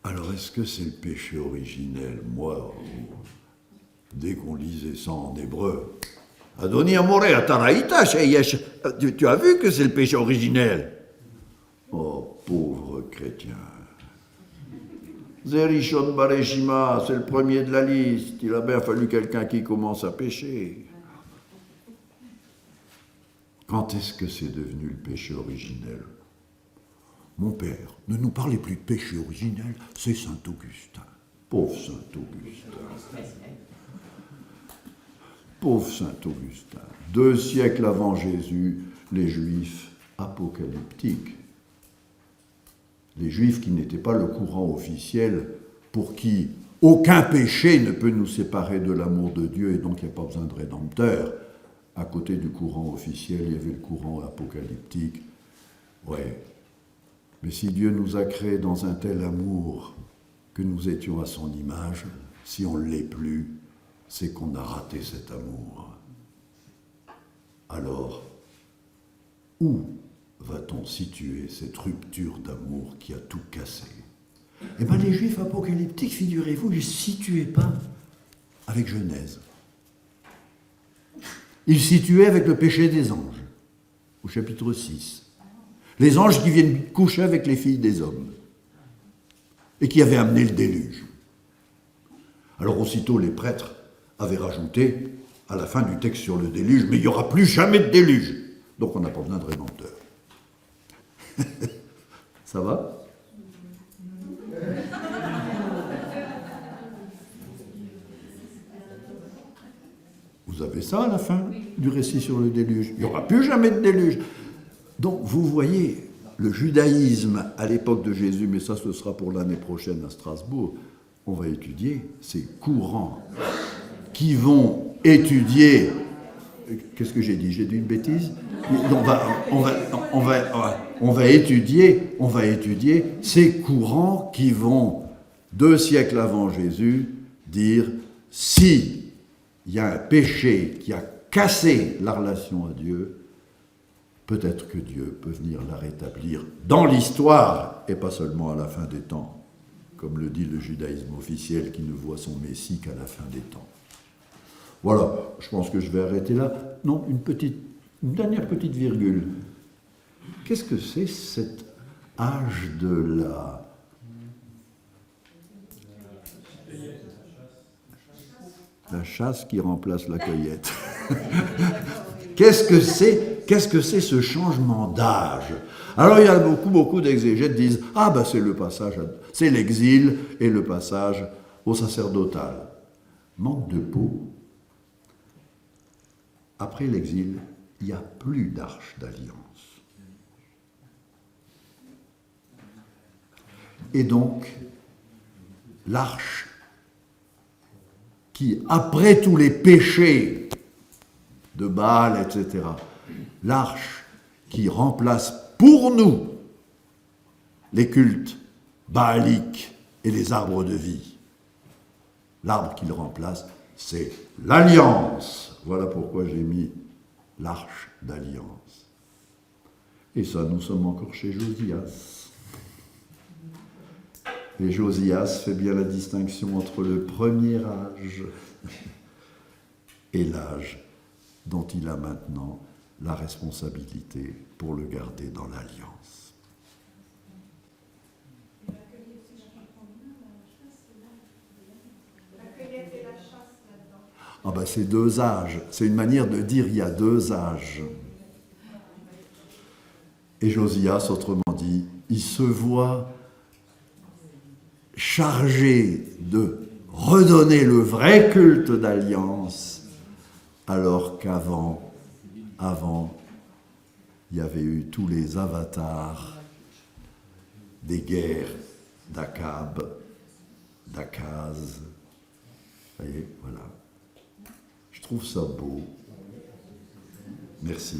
Alors, est-ce que c'est le péché originel? Moi, dès qu'on lisait ça en hébreu, Adoni Amoré Ataraïta, tu as vu que c'est le péché originel? Oh, pauvre chrétien. Zerishon Bareshima, c'est le premier de la liste. Il a bien fallu quelqu'un qui commence à pécher. Quand est-ce que c'est devenu le péché originel? Mon père, ne nous parlez plus de péché originel, c'est Saint Augustin. Pauvre Saint Augustin. Pauvre Saint Augustin. 2 siècles avant Jésus, les Juifs apocalyptiques, les Juifs qui n'étaient pas le courant officiel, pour qui aucun péché ne peut nous séparer de l'amour de Dieu et donc il n'y a pas besoin de rédempteur. À côté du courant officiel, il y avait le courant apocalyptique. Ouais. Mais si Dieu nous a créés dans un tel amour que nous étions à son image, si on ne l'est plus, c'est qu'on a raté cet amour. Alors, où va-t-on situer cette rupture d'amour qui a tout cassé? Eh bien, les Juifs apocalyptiques, figurez-vous, ils ne se situaient pas avec Genèse. Ils se situaient avec le péché des anges, au chapitre 6. Les anges qui viennent coucher avec les filles des hommes et qui avaient amené le déluge. Alors aussitôt, les prêtres avaient rajouté à la fin du texte sur le déluge, mais il n'y aura plus jamais de déluge. Donc on n'a pas besoin de rédempteur. Ça va? Vous avez ça à la fin du récit sur le déluge. Il n'y aura plus jamais de déluge. Donc vous voyez, le judaïsme à l'époque de Jésus, mais ça ce sera pour l'année prochaine à Strasbourg, on va étudier ces courants qui vont étudier... Qu'est-ce que j'ai dit? J'ai dit une bêtise? On va étudier ces courants qui vont, 2 siècles avant Jésus, dire si il y a un péché qui a cassé la relation à Dieu, peut-être que Dieu peut venir la rétablir dans l'histoire et pas seulement à la fin des temps, comme le dit le judaïsme officiel qui ne voit son Messie qu'à la fin des temps. Voilà, je pense que je vais arrêter là. Non, une dernière petite virgule. Qu'est-ce que c'est cet âge de la chasse qui remplace la cueillette? Qu'est-ce que c'est ce changement d'âge? Alors il y a beaucoup d'exégètes qui disent c'est le passage, c'est l'exil et le passage au sacerdotal. Manque de peau. Après l'exil, il n'y a plus d'arche d'alliance. Et donc, l'arche qui, après tous les péchés de Baal, etc., l'arche qui remplace pour nous les cultes baaliques et les arbres de vie, l'arbre qu'il remplace, c'est l'alliance. Voilà pourquoi j'ai mis l'arche d'alliance. Et ça, nous sommes encore chez Josias. Et Josias fait bien la distinction entre le premier âge et l'âge dont il a maintenant la responsabilité pour le garder dans l'alliance. C'est 2 âges. C'est une manière de dire il y a 2 âges. Et Josias, autrement dit, il se voit chargé de redonner le vrai culte d'alliance, alors qu'avant, il y avait eu tous les avatars des guerres d'Akab, d'Akaz. Vous voyez, voilà. Je trouve ça beau. Merci.